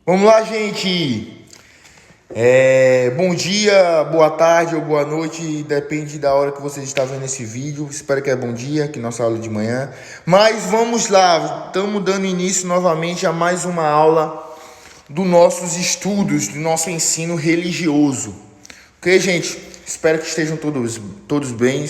Vamos lá, gente. Bom dia, boa tarde ou boa noite, depende da hora que você está vendo esse vídeo. Espero que é bom dia, que nossa aula é de manhã. Mas vamos lá, estamos dando início novamente a mais uma aula dos nossos estudos, do nosso ensino religioso. Ok, gente? Espero que estejam todos bem.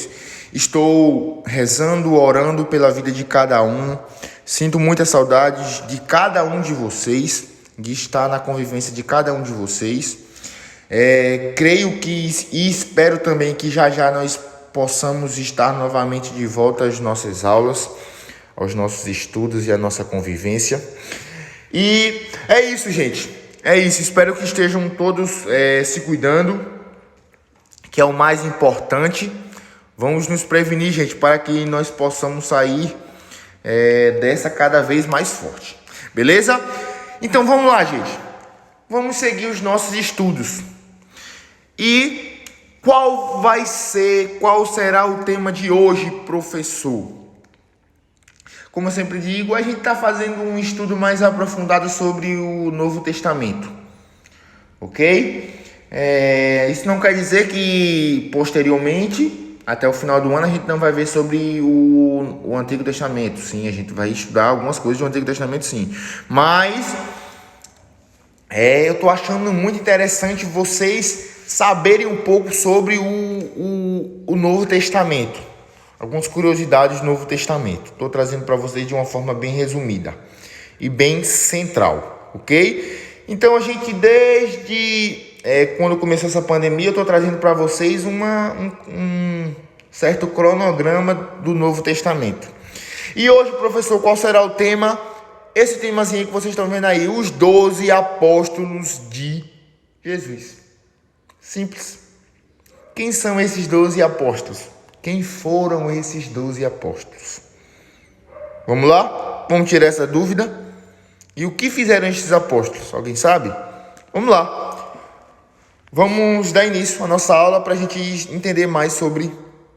Estou rezando, orando pela vida de cada um. Sinto muitas saudades de cada um de vocês, de estar na convivência de cada um de vocês. Creio que e espero também que já nós possamos estar novamente de volta às nossas aulas, aos nossos estudos e à nossa convivência. E é isso, gente. É isso. Espero que estejam todos se cuidando, que é o mais importante. Vamos nos prevenir, gente, para que nós possamos sair dessa cada vez mais forte. Beleza? Então vamos lá, gente. Vamos seguir os nossos estudos. E qual será o tema de hoje, professor? Como eu sempre digo, a gente está fazendo um estudo mais aprofundado sobre o Novo Testamento. Ok? Isso não quer dizer que posteriormente, até o final do ano, a gente não vai ver sobre o Antigo Testamento. Sim, a gente vai estudar algumas coisas do Antigo Testamento, sim. Mas eu estou achando muito interessante vocês saberem um pouco sobre o Novo Testamento. Algumas curiosidades do Novo Testamento. Estou trazendo para vocês de uma forma bem resumida e bem central, ok? Então a gente desde quando começou essa pandemia, eu estou trazendo para vocês um certo cronograma do Novo Testamento. E hoje, professor, qual será o tema? Esse temazinho que vocês estão vendo aí, os 12 apóstolos de Jesus. Simples. Quem são esses 12 apóstolos? Quem foram esses 12 apóstolos? Vamos lá? Vamos tirar essa dúvida. E o que fizeram esses apóstolos? Alguém sabe? Vamos lá. Vamos dar início à nossa aula para a gente entender mais sobre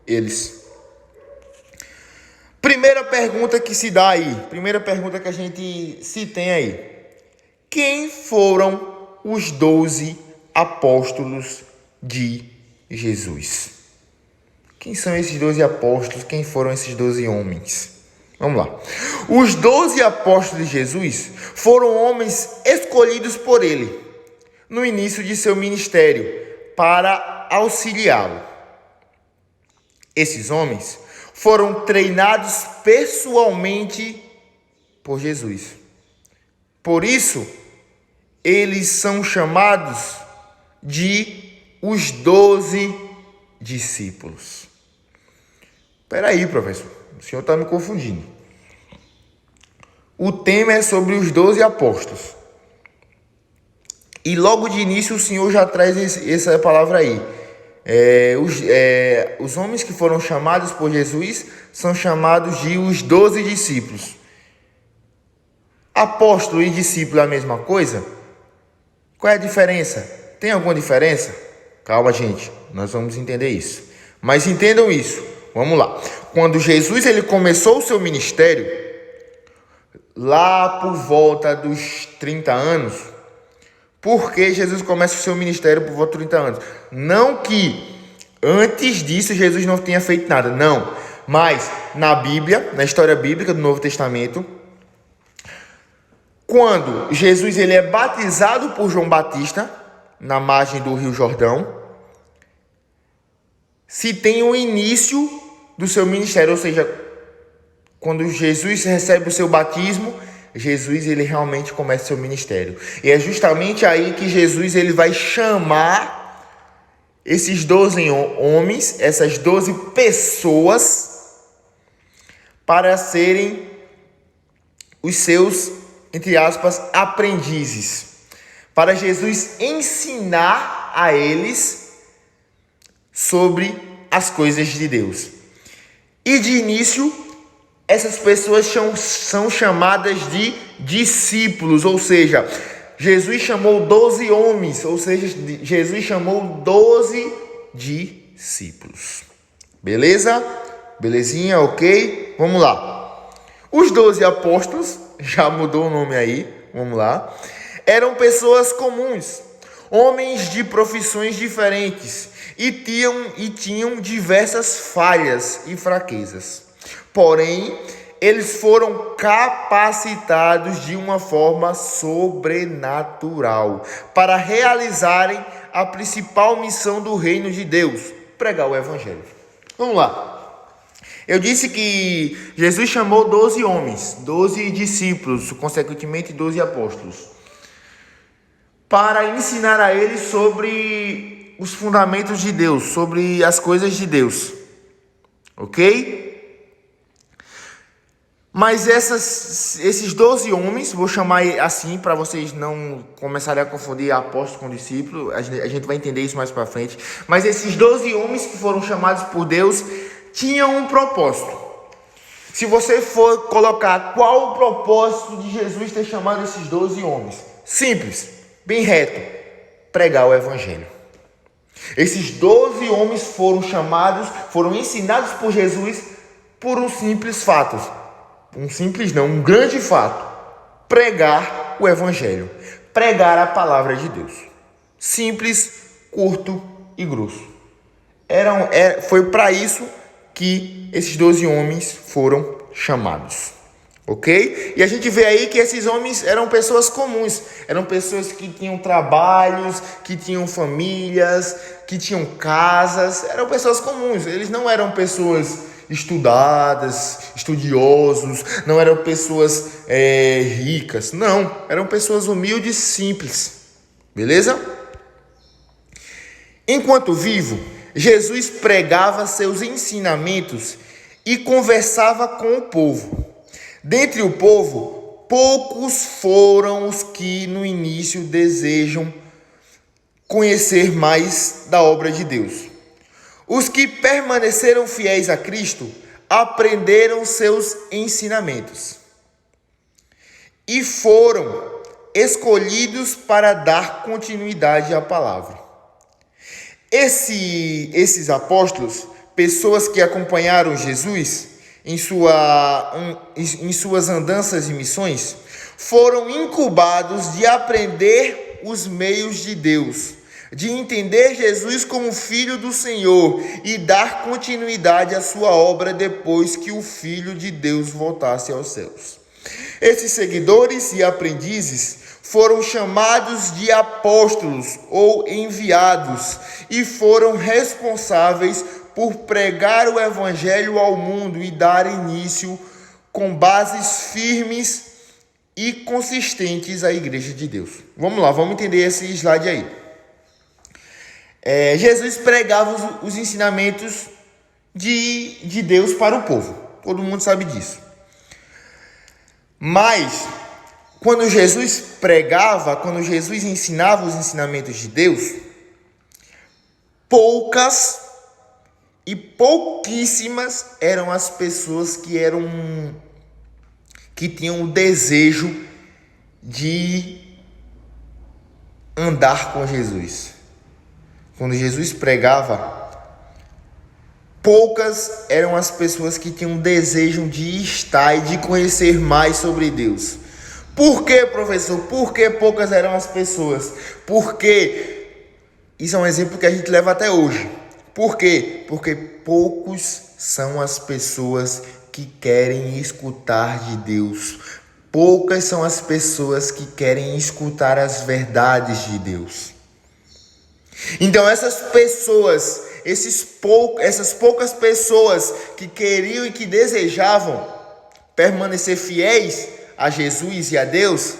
eles. Primeira pergunta que se dá aí. Primeira pergunta que a gente se tem aí. Quem foram os 12 apóstolos de Jesus? Quem são esses 12 apóstolos? Quem foram esses 12 homens? Vamos lá. Os 12 apóstolos de Jesus foram homens escolhidos por ele no início de seu ministério para auxiliá-lo. Esses homens foram treinados pessoalmente por Jesus. Por isso, eles são chamados de os 12 discípulos. Espera aí, professor. O senhor está me confundindo. O tema é sobre os 12 apóstolos. E logo de início o senhor já traz essa palavra aí. Os homens que foram chamados por Jesus são chamados de os 12 discípulos. Apóstolo e discípulo é a mesma coisa? Qual é a diferença? Tem alguma diferença? Calma, gente. Nós vamos entender isso. Mas entendam isso. Vamos lá. Quando Jesus ele começou o seu ministério, lá por volta dos 30 anos, por que Jesus começa o seu ministério por volta de 30 anos? Não que antes disso Jesus não tenha feito nada, não. Mas na Bíblia, na história bíblica do Novo Testamento, quando Jesus ele é batizado por João Batista, na margem do Rio Jordão, se tem o início do seu ministério, ou seja, quando Jesus recebe o seu batismo, Jesus ele realmente começa o seu ministério. E é justamente aí que Jesus ele vai chamar esses 12 homens, essas 12 pessoas, para serem os seus, entre aspas, aprendizes. Para Jesus ensinar a eles sobre as coisas de Deus. E de início, essas pessoas são chamadas de discípulos, ou seja, Jesus chamou 12 homens, ou seja, Jesus chamou 12 discípulos. Beleza? Belezinha, ok? Vamos lá. Os 12 apóstolos, já mudou o nome aí, vamos lá. eram pessoas comuns, homens de profissões diferentes e tinham diversas falhas e fraquezas. Porém, eles foram capacitados de uma forma sobrenatural para realizarem a principal missão do reino de Deus: pregar o evangelho. Vamos lá. Eu disse que Jesus chamou 12 homens, 12 discípulos, consequentemente 12 apóstolos, para ensinar a eles sobre os fundamentos de Deus, sobre as coisas de Deus. Ok? Mas esses 12 homens, vou chamar assim para vocês não começarem a confundir apóstolo com discípulo, a gente vai entender isso mais para frente. Mas esses 12 homens que foram chamados por Deus tinham um propósito. Se você for colocar qual o propósito de Jesus ter chamado esses 12 homens, simples, bem reto: pregar o evangelho. Esses 12 homens foram chamados, foram ensinados por Jesus por um simples fato. Um grande fato: pregar o evangelho, pregar a palavra de Deus. Simples, curto e grosso. Foi para isso que esses 12 homens foram chamados. Ok? E a gente vê aí que esses homens eram pessoas comuns, eram pessoas que tinham trabalhos, que tinham famílias, que tinham casas, eram pessoas comuns. Eles não eram pessoas estudadas, estudiosos, não eram pessoas ricas, não, eram pessoas humildes, simples, beleza? Enquanto vivo, Jesus pregava seus ensinamentos e conversava com o povo. Dentre o povo, poucos foram os que no início desejam conhecer mais da obra de Deus. Os que permaneceram fiéis a Cristo aprenderam seus ensinamentos e foram escolhidos para dar continuidade à palavra. Esses apóstolos, pessoas que acompanharam Jesus em suas andanças e missões, foram incubados de aprender os meios de Deus, de entender Jesus como Filho do Senhor e dar continuidade à sua obra depois que o Filho de Deus voltasse aos céus. Esses seguidores e aprendizes foram chamados de apóstolos ou enviados e foram responsáveis por pregar o evangelho ao mundo e dar início com bases firmes e consistentes à igreja de Deus. Vamos lá, vamos entender esse slide aí. Jesus pregava os ensinamentos de Deus para o povo. Todo mundo sabe disso. Mas, quando Jesus pregava, quando Jesus ensinava os ensinamentos de Deus, pouquíssimas eram as pessoas que tinham o desejo de andar com Jesus. Quando Jesus pregava, poucas eram as pessoas que tinham desejo de estar e de conhecer mais sobre Deus. Por que, professor? Por que poucas eram as pessoas? Porque isso é um exemplo que a gente leva até hoje. Por quê? Porque poucos são as pessoas que querem escutar de Deus. Poucas são as pessoas que querem escutar as verdades de Deus. Então essas poucas pessoas que queriam e que desejavam permanecer fiéis a Jesus e a Deus,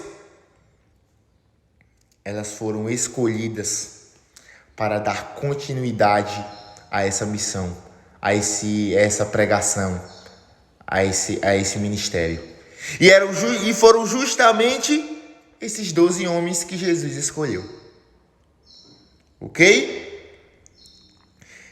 elas foram escolhidas para dar continuidade a essa missão, a essa pregação, a esse ministério. E foram justamente esses 12 homens que Jesus escolheu. Ok?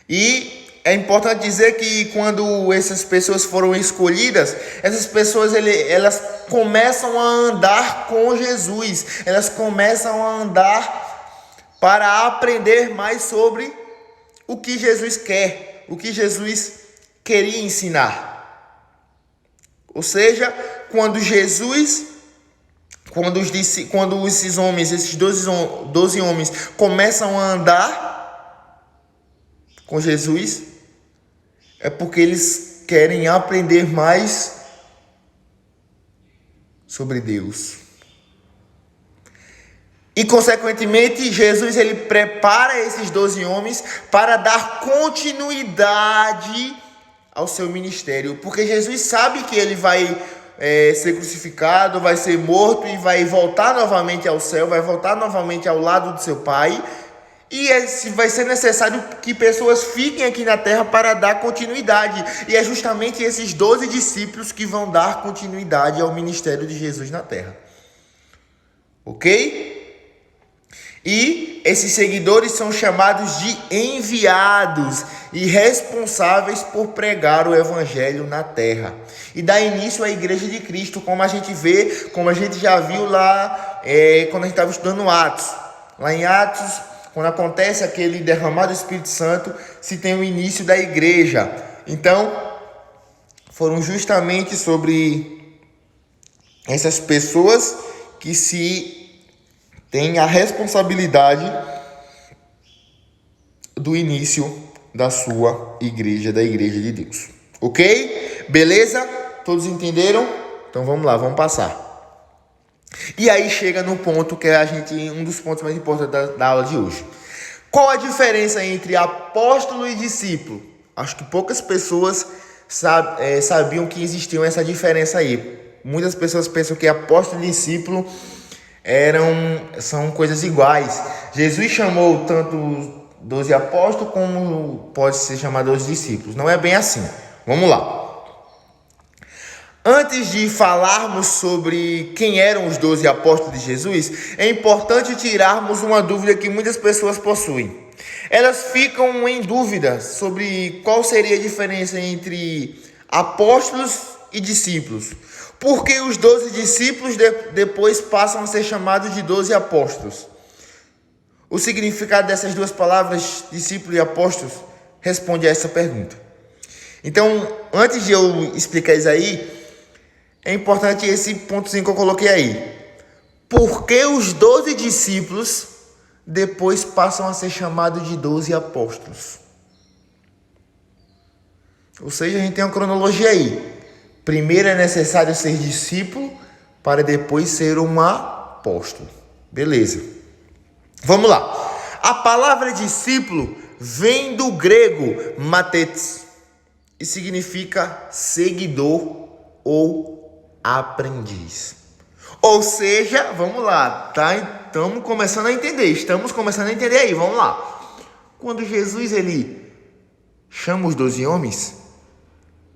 E é importante dizer que quando essas pessoas foram escolhidas, essas pessoas elas começam a andar com Jesus. Elas começam a andar para aprender mais sobre o que Jesus quer, o que Jesus queria ensinar. Ou seja, quando quando esses homens, esses 12 homens, começam a andar com Jesus, é porque eles querem aprender mais sobre Deus. E, consequentemente, Jesus ele prepara esses 12 homens para dar continuidade ao seu ministério. Porque Jesus sabe que ele vai ser crucificado, vai ser morto e vai voltar novamente ao céu, vai voltar novamente ao lado do seu Pai. E vai ser necessário que pessoas fiquem aqui na terra para dar continuidade. E é justamente esses 12 discípulos que vão dar continuidade ao ministério de Jesus na terra. Ok? E esses seguidores são chamados de enviados e responsáveis por pregar o evangelho na terra. E dá início à Igreja de Cristo, como a gente vê, como a gente já viu lá quando a gente estava estudando Atos. Lá em Atos, quando acontece aquele derramado do Espírito Santo, se tem o início da igreja. Então, foram justamente sobre essas pessoas que se tem a responsabilidade do início da sua igreja, da igreja de Deus. Ok? Beleza? Todos entenderam? Então vamos lá, vamos passar. E aí chega no ponto que é um dos pontos mais importantes da aula de hoje. Qual a diferença entre apóstolo e discípulo? Acho que poucas pessoas sabiam que existia essa diferença aí. Muitas pessoas pensam que apóstolo e discípulo são coisas iguais. Jesus chamou tanto os 12 apóstolos como pode ser chamado os discípulos. Não é bem assim. Vamos lá. Antes de falarmos sobre quem eram os 12 apóstolos de Jesus, é importante tirarmos uma dúvida que muitas pessoas possuem. Elas ficam em dúvida sobre qual seria a diferença entre apóstolos e discípulos. Porque os 12 discípulos depois passam a ser chamados de 12 apóstolos. O significado dessas duas palavras, discípulo e apóstolos, responde a essa pergunta. Então, antes de eu explicar isso aí, é importante esse pontozinho que eu coloquei aí. Por que os 12 discípulos depois passam a ser chamados de 12 apóstolos? Ou seja, a gente tem uma cronologia aí. Primeiro é necessário ser discípulo para depois ser um apóstolo. Beleza. Vamos lá. A palavra discípulo vem do grego mathetes e significa seguidor ou aprendiz. Ou seja, vamos lá, estamos começando a entender aí, vamos lá. Quando Jesus ele chama os 12 homens,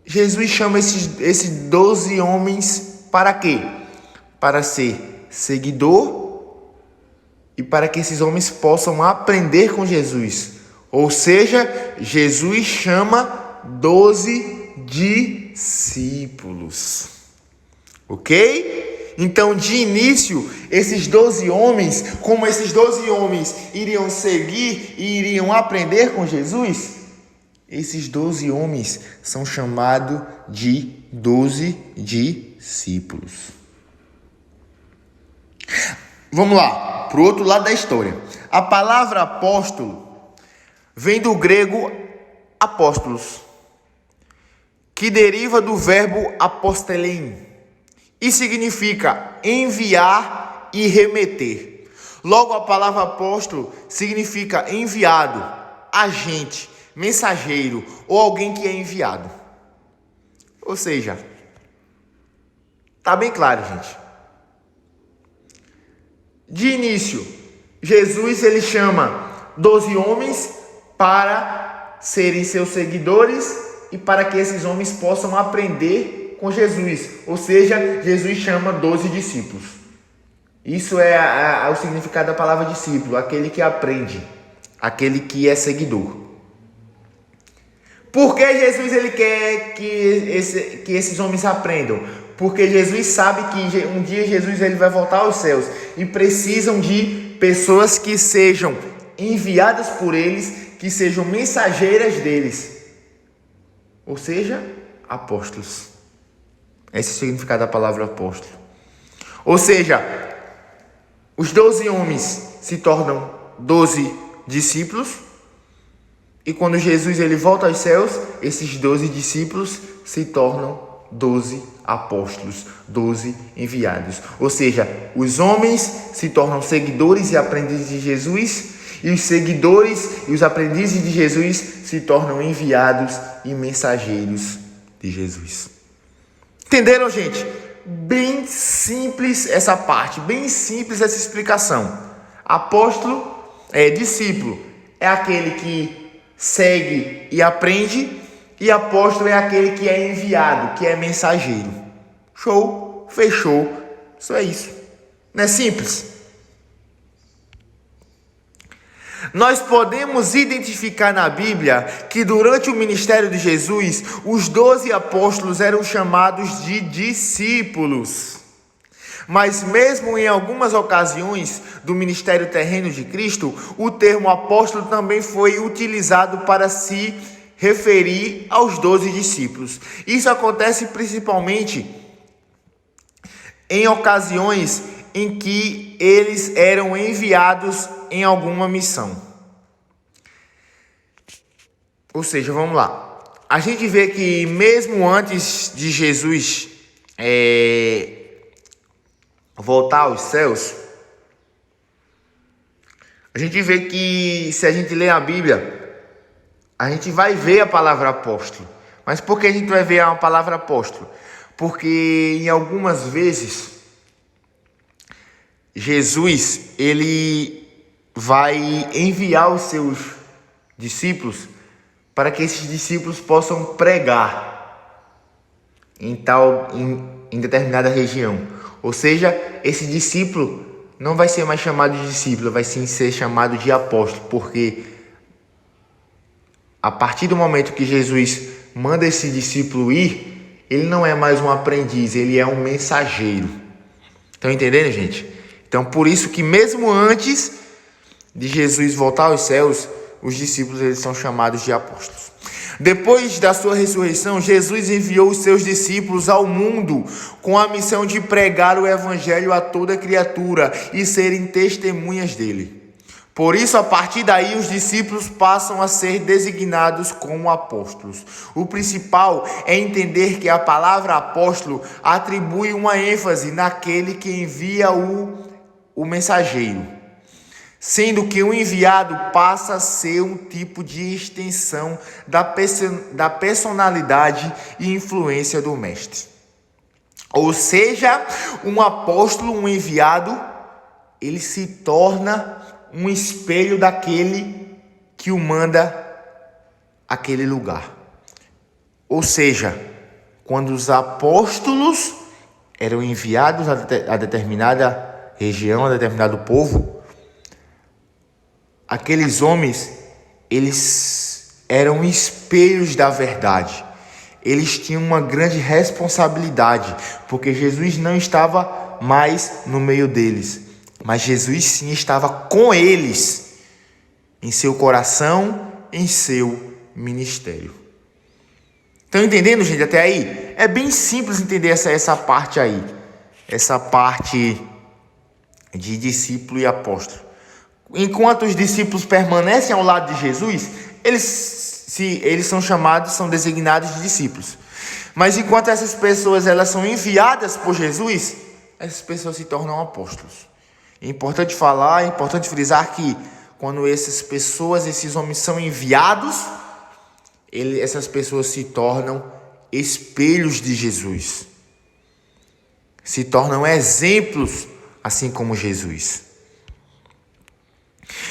Jesus chama esses 12 homens para quê? Para ser seguidor e para que esses homens possam aprender com Jesus. Ou seja, Jesus chama 12 discípulos. Ok? Então, de início, esses 12 homens, como esses 12 homens iriam seguir e iriam aprender com Jesus, esses 12 homens são chamados de 12 discípulos. Vamos lá, para o outro lado da história. A palavra apóstolo vem do grego apóstolos, que deriva do verbo apostelein e significa enviar e remeter. Logo, a palavra apóstolo significa enviado, agente, mensageiro ou alguém que é enviado. Ou seja, tá bem claro, gente. De início, Jesus ele chama 12 homens para serem seus seguidores e para que esses homens possam aprender com Jesus. Ou seja, Jesus chama 12 discípulos. Isso é o significado da palavra discípulo, aquele que aprende, aquele que é seguidor. Por que Jesus ele quer que esses homens aprendam? Porque Jesus sabe que um dia Jesus ele vai voltar aos céus e precisam de pessoas que sejam enviadas por eles, que sejam mensageiras deles. Ou seja, apóstolos. Esse é o significado da palavra apóstolo. Ou seja, Os 12 homens se tornam 12 discípulos. E quando Jesus ele volta aos céus, esses 12 discípulos se tornam 12 apóstolos, 12 enviados. Ou seja, os homens se tornam seguidores e aprendizes de Jesus, e os seguidores e os aprendizes de Jesus se tornam enviados e mensageiros de Jesus. Entenderam, gente? Bem simples essa parte, bem simples essa explicação. Apóstolo discípulo é aquele que segue e aprende, e apóstolo é aquele que é enviado, que é mensageiro. Show? Fechou. Isso é isso. Não é simples? Nós podemos identificar na Bíblia que durante o ministério de Jesus, os 12 apóstolos eram chamados de discípulos. Mas mesmo em algumas ocasiões do ministério terreno de Cristo, o termo apóstolo também foi utilizado para se referir aos 12 discípulos. Isso acontece principalmente em ocasiões em que eles eram enviados em alguma missão. Ou seja, vamos lá. A gente vê que mesmo antes de Jesus voltar aos céus, a gente vê que, se a gente ler a Bíblia, a gente vai ver a palavra apóstolo. Mas por que a gente vai ver a palavra apóstolo? Porque em algumas vezes Jesus ele vai enviar os seus discípulos para que esses discípulos possam pregar em determinada região. Ou seja, esse discípulo não vai ser mais chamado de discípulo, vai sim ser chamado de apóstolo, porque a partir do momento que Jesus manda esse discípulo ir, ele não é mais um aprendiz, ele é um mensageiro. Estão entendendo, gente? Então, por isso que mesmo antes de Jesus voltar aos céus, os discípulos eles são chamados de apóstolos. Depois da sua ressurreição, Jesus enviou os seus discípulos ao mundo com a missão de pregar o evangelho a toda criatura e serem testemunhas dele. Por isso, a partir daí, os discípulos passam a ser designados como apóstolos. O principal é entender que a palavra apóstolo atribui uma ênfase naquele que envia o mensageiro, sendo que o enviado passa a ser um tipo de extensão da personalidade e influência do mestre. Ou seja, um apóstolo, um enviado, ele se torna um espelho daquele que o manda àquele lugar. Ou seja, quando os apóstolos eram enviados a determinada região, a determinado povo, aqueles homens, eles eram espelhos da verdade. Eles tinham uma grande responsabilidade, porque Jesus não estava mais no meio deles, mas Jesus sim estava com eles, em seu coração, em seu ministério. Estão entendendo, gente, até aí? É bem simples entender essa parte aí, essa parte de discípulo e apóstolo. Enquanto os discípulos permanecem ao lado de Jesus, eles são chamados, são designados de discípulos. Mas enquanto essas pessoas elas são enviadas por Jesus, essas pessoas se tornam apóstolos. É importante falar, é importante frisar que quando essas pessoas, esses homens são enviados, essas pessoas se tornam espelhos de Jesus. Se tornam exemplos, assim como Jesus.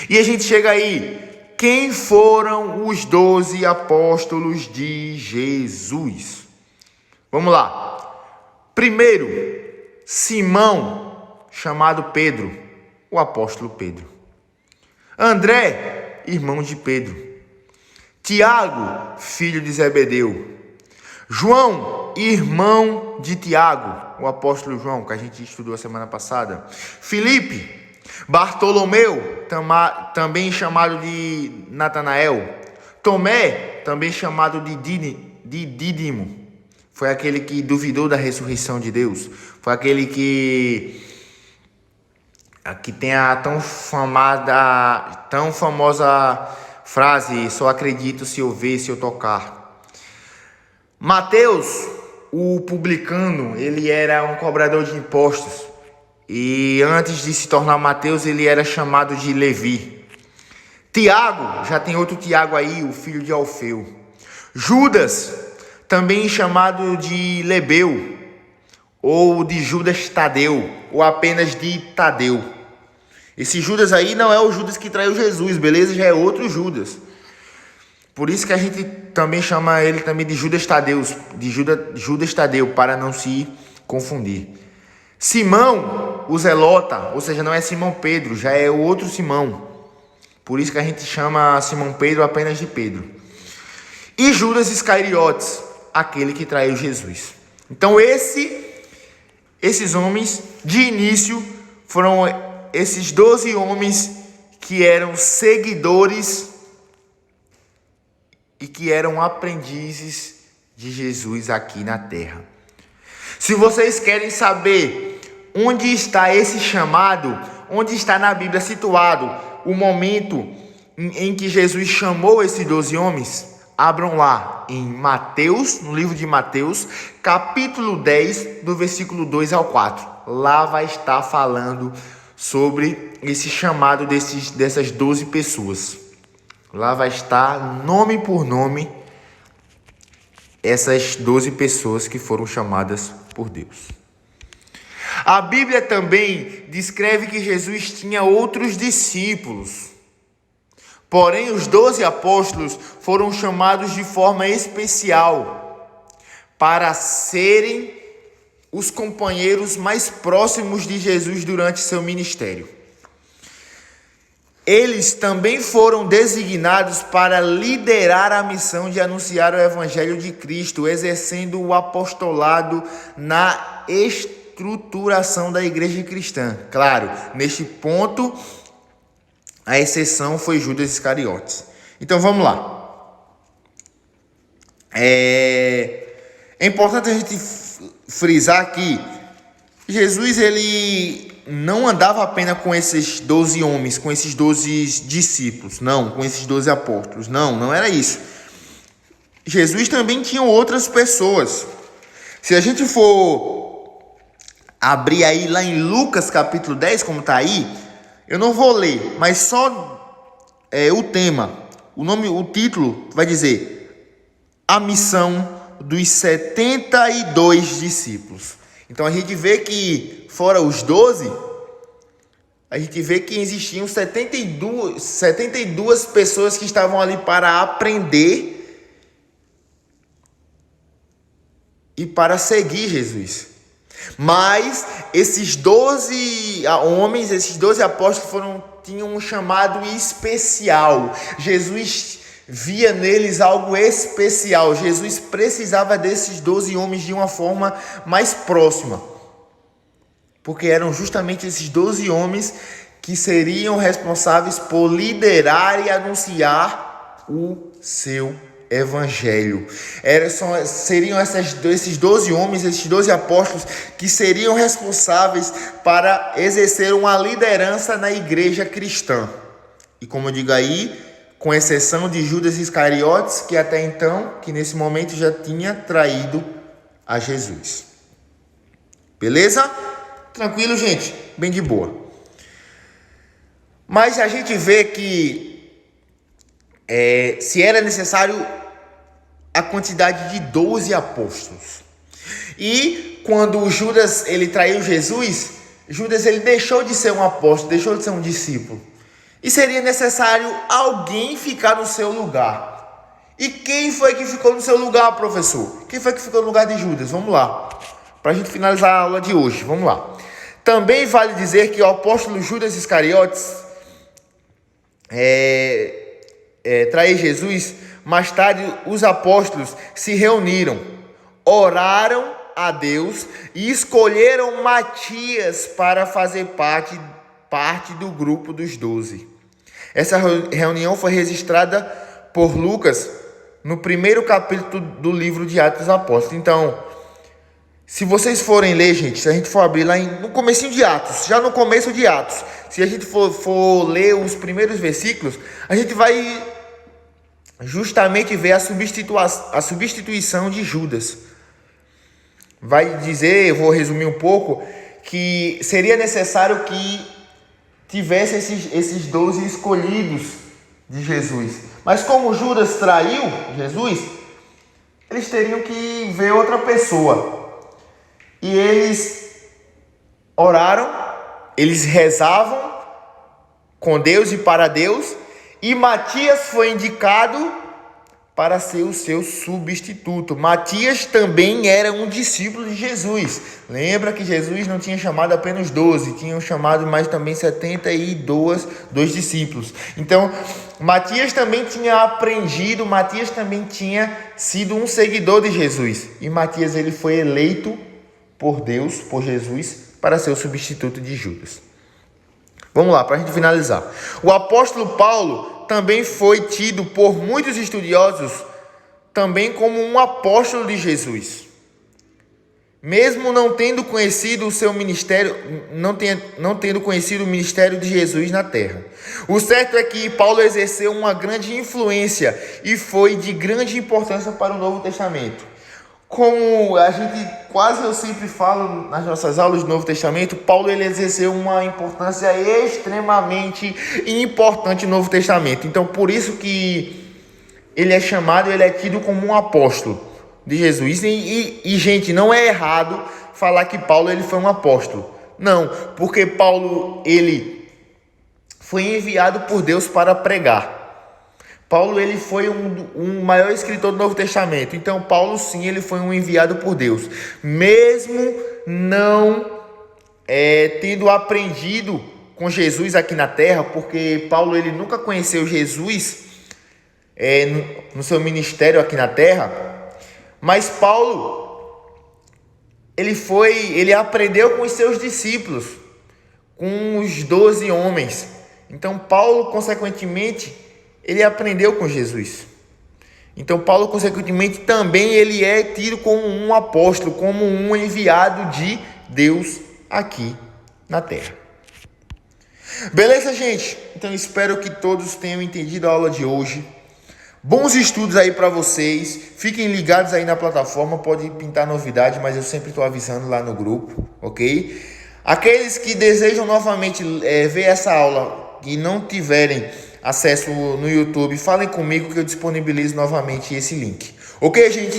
E a gente chega aí. Quem foram os 12 apóstolos de Jesus? Vamos lá. Primeiro, Simão, chamado Pedro, o apóstolo Pedro. André, irmão de Pedro. Tiago, filho de Zebedeu. João, irmão de Tiago, o apóstolo João, que a gente estudou a semana passada. Filipe, Bartolomeu, também chamado de Natanael. Tomé, também chamado de Dídimo. Foi aquele que duvidou da ressurreição de Deus. Foi aquele que Aqui tem a tão famosa frase: só acredito se eu ver, se eu tocar. Mateus, o publicano, ele era um cobrador de impostos. E antes de se tornar Mateus, ele era chamado de Levi. Tiago, já tem outro Tiago aí, o filho de Alfeu. Judas, também chamado de Lebeu, ou de Judas Tadeu, ou apenas de Tadeu. Esse Judas aí não é o Judas que traiu Jesus, beleza? Já é outro Judas. Por isso que a gente também chama ele também de Judas Tadeu, Judas Tadeu, para não se confundir. Simão, o Zelota, ou seja, não é Simão Pedro, já é o outro Simão. Por isso que a gente chama Simão Pedro apenas de Pedro. E Judas Iscariotes, aquele que traiu Jesus. Então esses homens, de início, foram esses 12 homens que eram seguidores e que eram aprendizes de Jesus aqui na terra. Se vocês querem saber onde está esse chamado, onde está na Bíblia situado o momento em que Jesus chamou esses 12 homens, abram lá em Mateus, no livro de Mateus, capítulo 10, do versículo 2 ao 4. Lá vai estar falando sobre esse chamado dessas 12 pessoas. Lá vai estar, nome por nome, essas 12 pessoas que foram chamadas por Deus. A Bíblia também descreve que Jesus tinha outros discípulos. Porém, os 12 apóstolos foram chamados de forma especial para serem os companheiros mais próximos de Jesus durante seu ministério. Eles também foram designados para liderar a missão de anunciar o Evangelho de Cristo, exercendo o apostolado na estruturação da igreja cristã. Claro, neste ponto, a exceção foi Judas Iscariotes. Então vamos lá. É importante a gente frisar que Jesus, ele não andava apenas com esses 12 homens, com esses 12 discípulos, não, com esses 12 apóstolos, não era isso. Jesus também tinha outras pessoas. Se a gente for abrir aí lá em Lucas capítulo 10, como está aí, eu não vou ler, mas só o tema, o título vai dizer: a missão dos 72 discípulos. Então a gente vê que, fora os 12, a gente vê que existiam 72 pessoas que estavam ali para aprender e para seguir Jesus. Mas esses 12 homens, esses 12 apóstolos tinham um chamado especial. Jesus via neles algo especial. Jesus precisava desses 12 homens de uma forma mais próxima, porque eram justamente esses 12 homens que seriam responsáveis por liderar e anunciar o seu Evangelho. Seriam esses 12 homens, esses 12 apóstolos, que seriam responsáveis para exercer uma liderança na igreja cristã. E como eu digo aí, com exceção de Judas Iscariotes, que até então, que nesse momento já tinha traído a Jesus. Beleza? Tranquilo, gente? Bem de boa. Mas a gente vê que se era necessário a quantidade de 12 apóstolos. E quando Judas ele traiu Jesus, Judas ele deixou de ser um apóstolo, deixou de ser um discípulo. E seria necessário alguém ficar no seu lugar. E quem foi que ficou no seu lugar, professor? Quem foi que ficou no lugar de Judas? Vamos lá. Para a gente finalizar a aula de hoje. Vamos lá. Também vale dizer que o apóstolo Judas Iscariotes traiu Jesus. Mais tarde, os apóstolos se reuniram, oraram a Deus e escolheram Matias para fazer parte do grupo dos 12. Essa reunião foi registrada por Lucas no primeiro capítulo do livro de Atos dos Apóstolos. Então, Se vocês forem ler, gente, se a gente for abrir lá no comecinho de Atos, já no começo de Atos, se a gente for ler os primeiros versículos, a gente vai justamente ver a substituição de Judas. Vai dizer, eu vou resumir um pouco, que seria necessário que tivesse esses 12 escolhidos de Jesus. Mas como Judas traiu Jesus, eles teriam que ver outra pessoa. E eles oraram, eles rezavam com Deus e para Deus, e Matias foi indicado para ser o seu substituto. Matias também era um discípulo de Jesus. Lembra que Jesus não tinha chamado apenas 12, tinham chamado mais também 72 discípulos. Então, Matias também tinha aprendido, Matias também tinha sido um seguidor de Jesus. E Matias ele foi eleito por Deus, por Jesus, para ser o substituto de Judas. Vamos lá, para a gente finalizar. O apóstolo Paulo também foi tido por muitos estudiosos também como um apóstolo de Jesus. Mesmo não tendo conhecido o seu ministério, não tendo conhecido o ministério de Jesus na terra. O certo é que Paulo exerceu uma grande influência e foi de grande importância para o Novo Testamento. Como a gente quase eu sempre falo nas nossas aulas do Novo Testamento, Paulo ele exerceu uma importância extremamente importante no Novo Testamento. Então, por isso que ele é chamado, ele é tido como um apóstolo de Jesus. E gente, não é errado falar que Paulo ele foi um apóstolo. Não, porque Paulo ele foi enviado por Deus para pregar. Paulo ele foi um maior escritor do Novo Testamento. Então Paulo sim, ele foi um enviado por Deus. Mesmo não tendo aprendido com Jesus aqui na terra, porque Paulo ele nunca conheceu Jesus no seu ministério aqui na terra. Mas Paulo ele aprendeu com os seus discípulos, com os 12 homens. Então Paulo, consequentemente, ele aprendeu com Jesus. Então Paulo, consequentemente, também ele é tido como um apóstolo, como um enviado de Deus aqui na terra. Beleza, gente? Então espero que todos tenham entendido a aula de hoje. Bons estudos aí para vocês. Fiquem ligados aí na plataforma. Pode pintar novidade, mas eu sempre estou avisando lá no grupo, ok? Aqueles que desejam novamente ver essa aula e não tiverem acesso no YouTube, falem comigo que eu disponibilizo novamente esse link. Ok, gente?